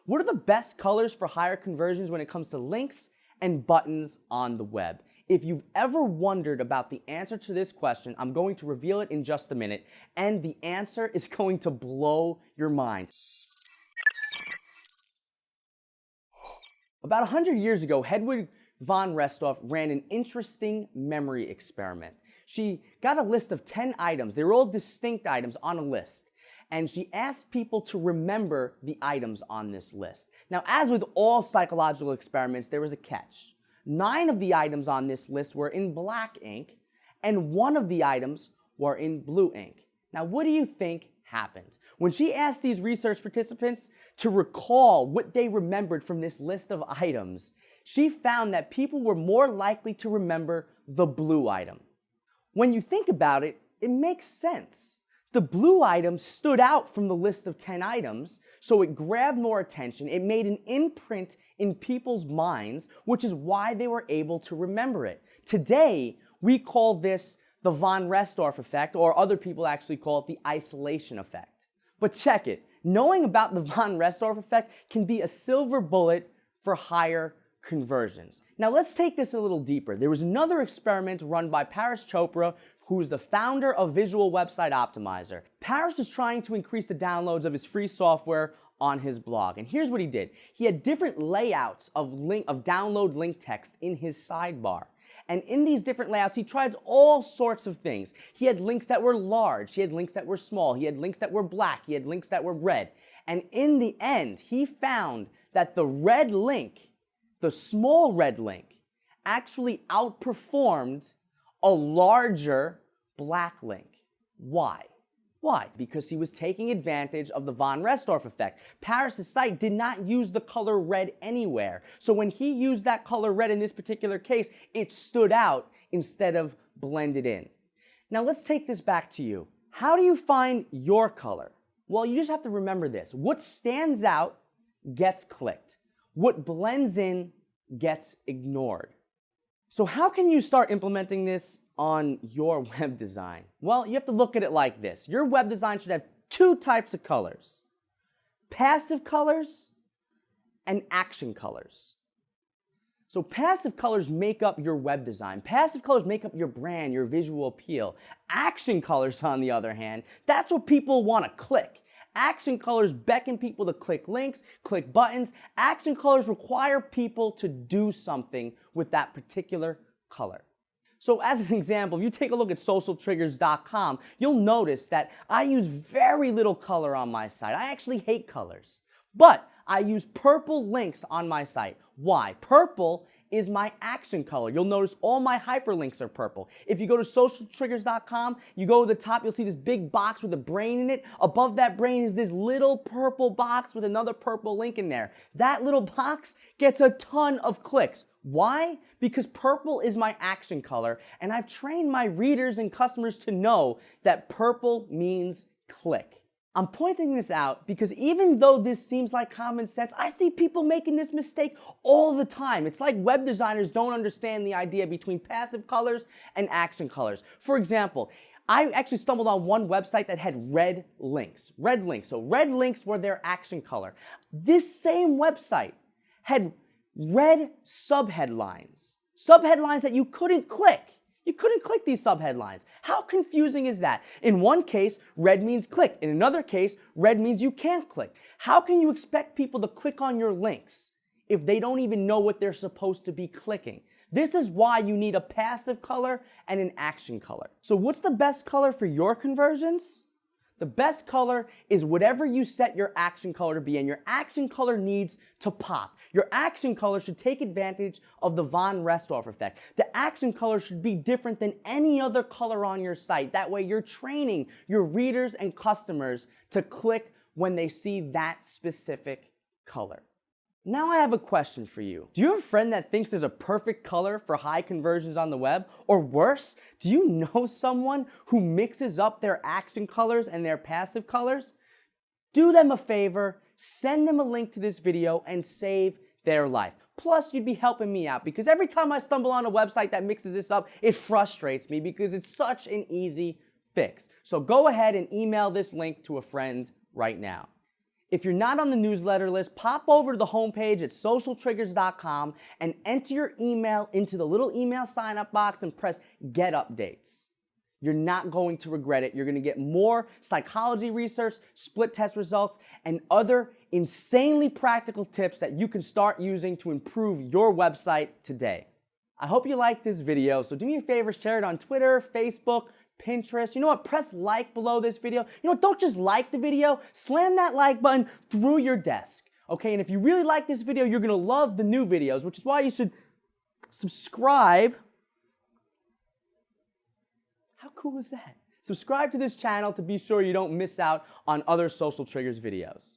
What are the best colors for higher conversions when it comes to links and buttons on the web? If you've ever wondered about the answer to this question, I'm going to reveal it in just a minute, and the answer is going to blow your mind. About 100 years ago, Hedwig von Restorff ran an interesting memory experiment. She got a list of 10 items. They were all distinct items on a list. And she asked people to remember the items on this list. Now, as with all psychological experiments, there was a catch. 9 of the items on this list were in black ink, and 1 of the items were in blue ink. Now, what do you think happened? When she asked these research participants to recall what they remembered from this list of items, she found that people were more likely to remember the blue item. When you think about it, it makes sense. The blue item stood out from the list of 10 items, so it grabbed more attention. It made an imprint in people's minds, which is why they were able to remember it. Today, we call this the von Restorff effect, or other people actually call it the isolation effect. But check it. Knowing about the von Restorff effect can be a silver bullet for higher conversions. Now let's take this a little deeper. There was another experiment run by Paris Chopra, who's the founder of Visual Website Optimizer. Paris was trying to increase the downloads of his free software on his blog. And here's what he did. He had different layouts of download link text in his sidebar. And in these different layouts, he tried all sorts of things. He had links that were large. He had links that were small. He had links that were black. He had links that were red. And in the end, he found that the red link, the small red link, actually outperformed a larger black link. Why? Why? Because he was taking advantage of the von Restorff effect. Paris' site did not use the color red anywhere. So when he used that color red in this particular case, it stood out instead of blended in. Now let's take this back to you. How do you find your color? Well, you just have to remember this. What stands out gets clicked. What blends in gets ignored. So how can you start implementing this on your web design? Well, you have to look at it like this. Your web design should have 2 types of colors: passive colors and action colors. So passive colors make up your web design. Passive colors make up your brand, your visual appeal. Action colors, on the other hand, that's what people want to click. Action colors beckon people to click links, click buttons. Action colors require people to do something with that particular color. So as an example, if you take a look at socialtriggers.com, you'll notice that I use very little color on my site. I actually hate colors. But I use purple links on my site. Why? Purple is my action color. You'll notice all my hyperlinks are purple. If you go to socialtriggers.com, you go to the top, you'll see this big box with a brain in it. Above that brain is this little purple box with another purple link in there. That little box gets a ton of clicks. Why? Because purple is my action color, and I've trained my readers and customers to know that purple means click. I'm pointing this out because even though this seems like common sense, I see people making this mistake all the time. It's like web designers don't understand the idea between passive colors and action colors. For example, I actually stumbled on one website that had red links. Red links. So red links were their action color. This same website had red subheadlines. Subheadlines that you couldn't click. You couldn't click these subheadlines. How confusing is that? In one case, red means click. In another case, red means you can't click. How can you expect people to click on your links if they don't even know what they're supposed to be clicking? This is why you need a passive color and an action color. So what's the best color for your conversions? The best color is whatever you set your action color to be, and your action color needs to pop. Your action color should take advantage of the von Restorff effect. The action color should be different than any other color on your site. That way you're training your readers and customers to click when they see that specific color. Now I have a question for you. Do you have a friend that thinks there's a perfect color for high conversions on the web? Or worse, do you know someone who mixes up their action colors and their passive colors? Do them a favor, send them a link to this video, and save their life. Plus, you'd be helping me out because every time I stumble on a website that mixes this up, it frustrates me because it's such an easy fix. So go ahead and email this link to a friend right now. If you're not on the newsletter list, pop over to the homepage at socialtriggers.com and enter your email into the little email sign-up box and press Get Updates. You're not going to regret it. You're going to get more psychology research, split test results, and other insanely practical tips that you can start using to improve your website today. I hope you liked this video, so do me a favor, share it on Twitter, Facebook, Pinterest. You know what? Press like below this video. You know what? Don't just like the video. Slam that like button through your desk. Okay, and if you really like this video, you're going to love the new videos, which is why you should subscribe. How cool is that? Subscribe to this channel to be sure you don't miss out on other Social Triggers videos.